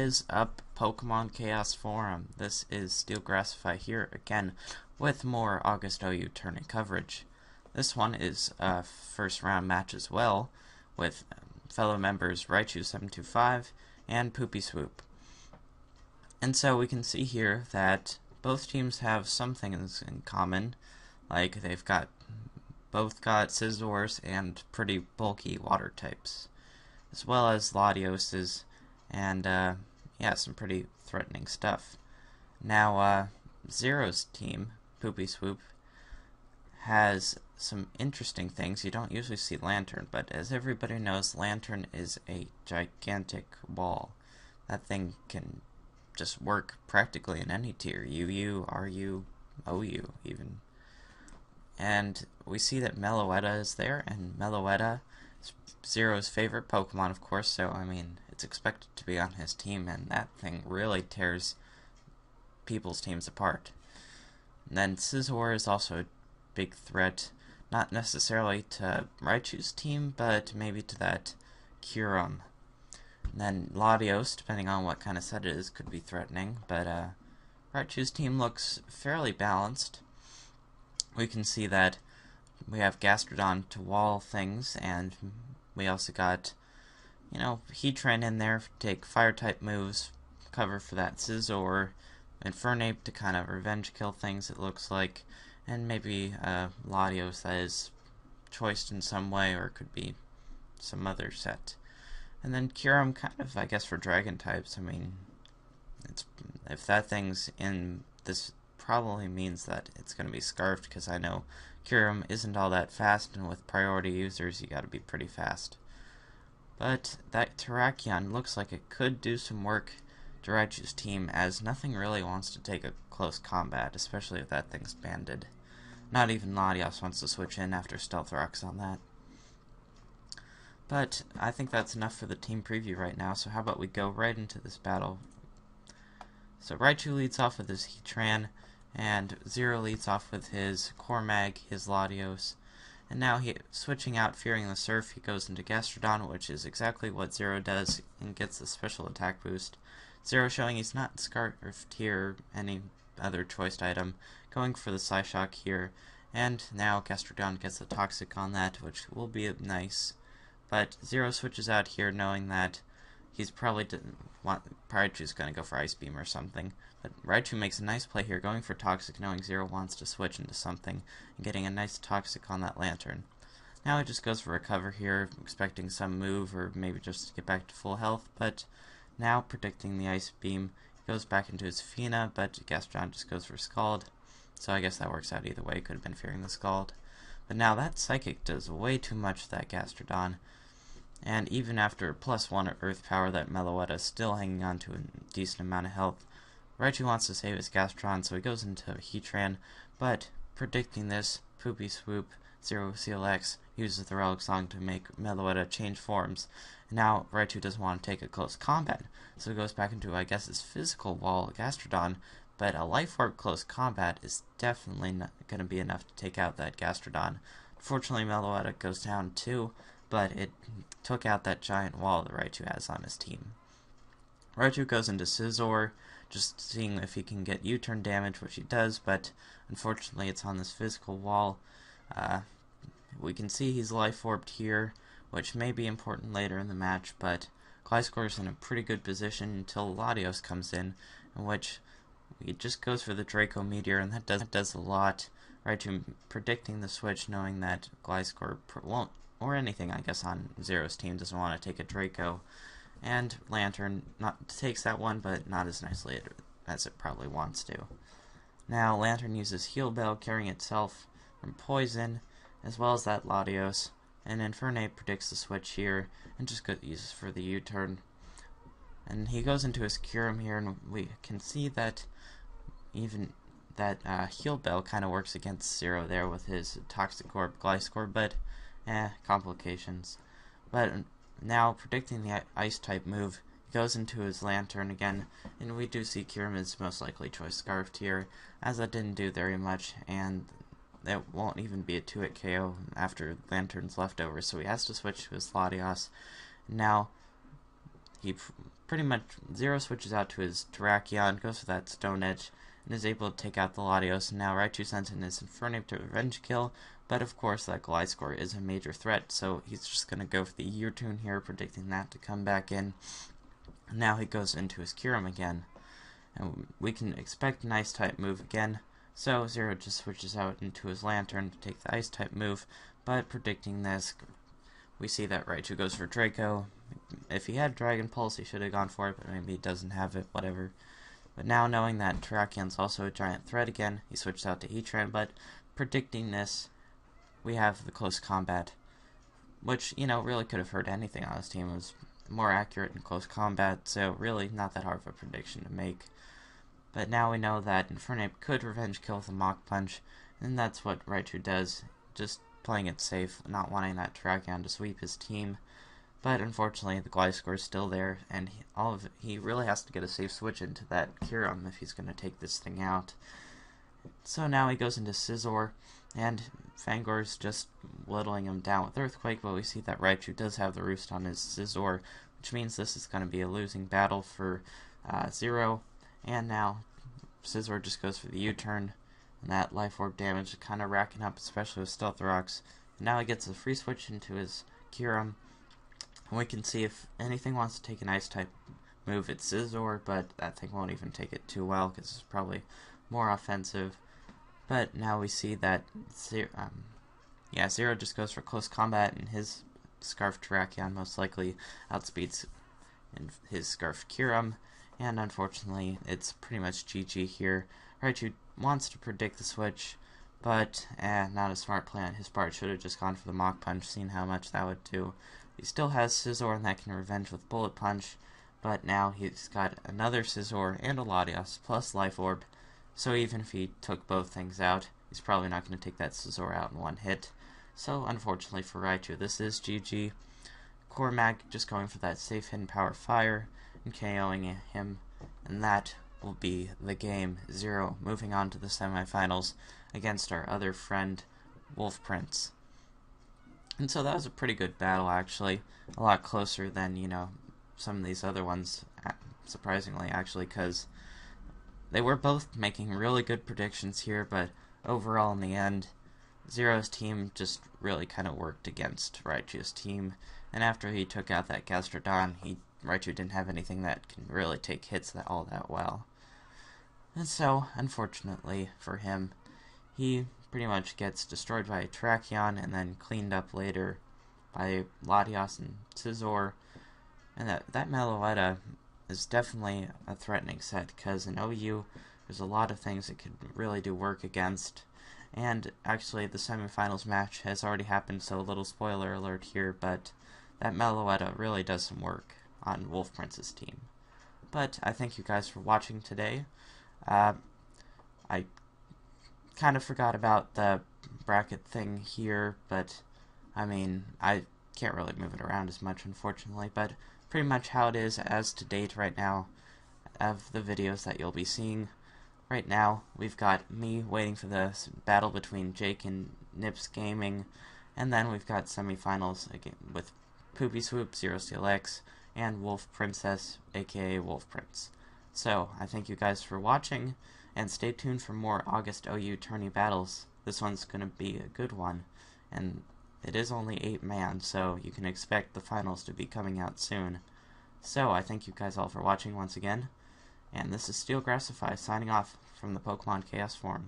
is up, Pokemon Chaos Forum? This is Steelgrassify here again with more August OU tourney coverage. This one is a first round match as well with fellow members Rychu725 and Poopy Swoop. And so we can see here that both teams have some things in common, like they've both got Scizors and pretty bulky water types, as well as Latioses and yeah, some pretty threatening stuff. Now Zero's team, Poopy Swoop, has some interesting things. You don't usually see Lantern, but as everybody knows, Lantern is a gigantic wall. That thing can just work practically in any tier, UU, RU, OU even. And we see that Meloetta is there, and Meloetta is Zero's favorite Pokemon, of course, so I mean, it's expected to be on his team, and that thing really tears people's teams apart. And then Scizor is also a big threat, not necessarily to Rychu's team, but maybe to that Kyurem. And then Latios, depending on what kind of set it is, could be threatening, but Rychu's team looks fairly balanced. We can see that we have Gastrodon to wall things, and we also got, Heatran in there to take fire-type moves, cover for that Scizor, Infernape to kind of revenge kill things, it looks like, and maybe Latios that is choiced in some way, or it could be some other set. And then Kyurem kind of, I guess, for dragon types. I mean, if that thing's in this, probably means that it's going to be scarfed, because I know Kyurem isn't all that fast, and with priority users you gotta be pretty fast. But that Terrakion looks like it could do some work to Rychu's team, as nothing really wants to take a close combat, especially if that thing's banded. Not even Latios wants to switch in after Stealth Rocks on that. But I think that's enough for the team preview right now, so how about we go right into this battle. So Raichu leads off with his Heatran, and Zero leads off with his Cormag, his Latios. And now switching out Fearing the Surf, he goes into Gastrodon, which is exactly what Zero does, and gets the special attack boost. Zero showing he's not scarfed here or any other choiced item, going for the Psyshock here, and now Gastrodon gets the Toxic on that, which will be nice. But Zero switches out here knowing that he's probably Raichu's going to go for Ice Beam or something. But Raichu makes a nice play here, going for Toxic, knowing Zero wants to switch into something, and getting a nice Toxic on that Lantern. Now he just goes for Recover here, expecting some move, or maybe just to get back to full health, but now predicting the Ice Beam, he goes back into his Fina, but Gastrodon just goes for Scald. So I guess that works out either way, could have been Fearing the Scald. But now that Psychic does way too much to that Gastrodon. And even after +1 Earth Power, that Meloetta is still hanging on to a decent amount of health. Rychu wants to save his Gastrodon, so he goes into Heatran, but predicting this, Poopy Swoop, zerocielX uses the Relic Song to make Meloetta change forms. And now Raichu doesn't want to take a close combat, so he goes back into, I guess, his physical wall, Gastrodon, but a Life Orb close combat is definitely not going to be enough to take out that Gastrodon. Unfortunately, Meloetta goes down too, but it took out that giant wall that Raichu has on his team. Raichu goes into Scizor, just seeing if he can get U-turn damage, which he does, but unfortunately it's on this physical wall. We can see he's Life Orbed here, which may be important later in the match, but Gliscor's in a pretty good position until Latios comes in which he just goes for the Draco Meteor, and that does a lot. Raichu predicting the switch, knowing that Gliscor won't, or anything I guess on Zero's team, doesn't want to take a Draco. And Lantern takes that one, but not as nicely as it probably wants to. Now Lantern uses Heal Bell, carrying itself from Poison, as well as that Latios, and Infernape predicts the switch here, and just uses for the U-turn. And he goes into his Kyurem here, and we can see that even that Heal Bell kind of works against Zero there with his Toxic Orb, Gliscor, but complications. But now predicting the Ice-type move, he goes into his Lantern again, and we do see Kyurem is most likely choice Scarfed here, as that didn't do very much, and it won't even be a 2-hit KO after Lantern's leftover, so he has to switch to his Latios. Now he pretty much Zero switches out to his Terrakion, goes for that Stone Edge, and is able to take out the Latios, and now Raichu sends in his Infernape to revenge kill, but of course that Gliscor is a major threat, so he's just going to go for the U-turn here, predicting that to come back in. And now he goes into his Kyurem again, and we can expect an Ice-type move again, so Zero just switches out into his Lantern to take the Ice-type move, but predicting this, we see that Raichu goes for Draco. If he had Dragon Pulse, he should have gone for it, but maybe he doesn't have it, whatever. But now knowing that Terrakion's also a giant threat again, he switches out to Heatran, but predicting this, we have the close combat, which, really could have hurt anything on his team. It was more accurate in close combat, so really not that hard of a prediction to make. But now we know that Infernape could revenge kill with a Mach Punch, and that's what Raichu does, just playing it safe, not wanting that Terrakion to sweep his team. But unfortunately, the Gliscor is still there, and he really has to get a safe switch into that Kyurem if he's going to take this thing out. So now he goes into Scizor, and Fangor's just whittling him down with Earthquake, but we see that Raichu does have the Roost on his Scizor, which means this is going to be a losing battle for Zero. And now Scizor just goes for the U-turn, and that Life Orb damage is kind of racking up, especially with Stealth Rocks. And now he gets a free switch into his Kyurem, and we can see if anything wants to take an Ice-type move, it's Scizor, but that thing won't even take it too well, because it's probably more offensive. But now we see that Zero just goes for close combat, and his Scarf Terrakion most likely outspeeds his Scarf Kyurem, and unfortunately it's pretty much GG here. Raichu wants to predict the switch, but not a smart plan. His part should have just gone for the Mach Punch, seeing how much that would do. He still has Scizor, and that can revenge with Bullet Punch, but now he's got another Scizor and a Latios plus Life Orb, so even if he took both things out, he's probably not going to take that Scizor out in one hit. So unfortunately for Raichu, this is GG. Cormag just going for that safe hidden Power Fire and KOing him, and that will be the game. Zero moving on to the semifinals against our other friend, Wolf Prince. And so that was a pretty good battle, actually. A lot closer than, some of these other ones, surprisingly, actually, because they were both making really good predictions here, but overall, in the end, Zero's team just really kind of worked against Raichu's team, and after he took out that Gastrodon, Raichu didn't have anything that can really take hits all that well. And so, unfortunately for him, he pretty much gets destroyed by a Terrakion and then cleaned up later by Latios and Scizor. And that Meloetta is definitely a threatening set, because in OU there's a lot of things it could really do work against. And actually the semifinals match has already happened, so a little spoiler alert here, but that Meloetta really does some work on Wolf Prince's team. But I thank you guys for watching today. I kind of forgot about the bracket thing here, but I can't really move it around as much, unfortunately, but pretty much how it is as to date right now of the videos that you'll be seeing. Right now, we've got me waiting for the battle between Jake and Nips Gaming, and then we've got semifinals again with Poopy Swoop, zerocielX, and Wolf Princess, aka Wolf Prince. So, I thank you guys for watching, and stay tuned for more August OU tourney battles. This one's going to be a good one, and it is only 8-man, so you can expect the finals to be coming out soon. So, I thank you guys all for watching once again, and this is SteelGrassify signing off from the Pokemon Chaos Forums.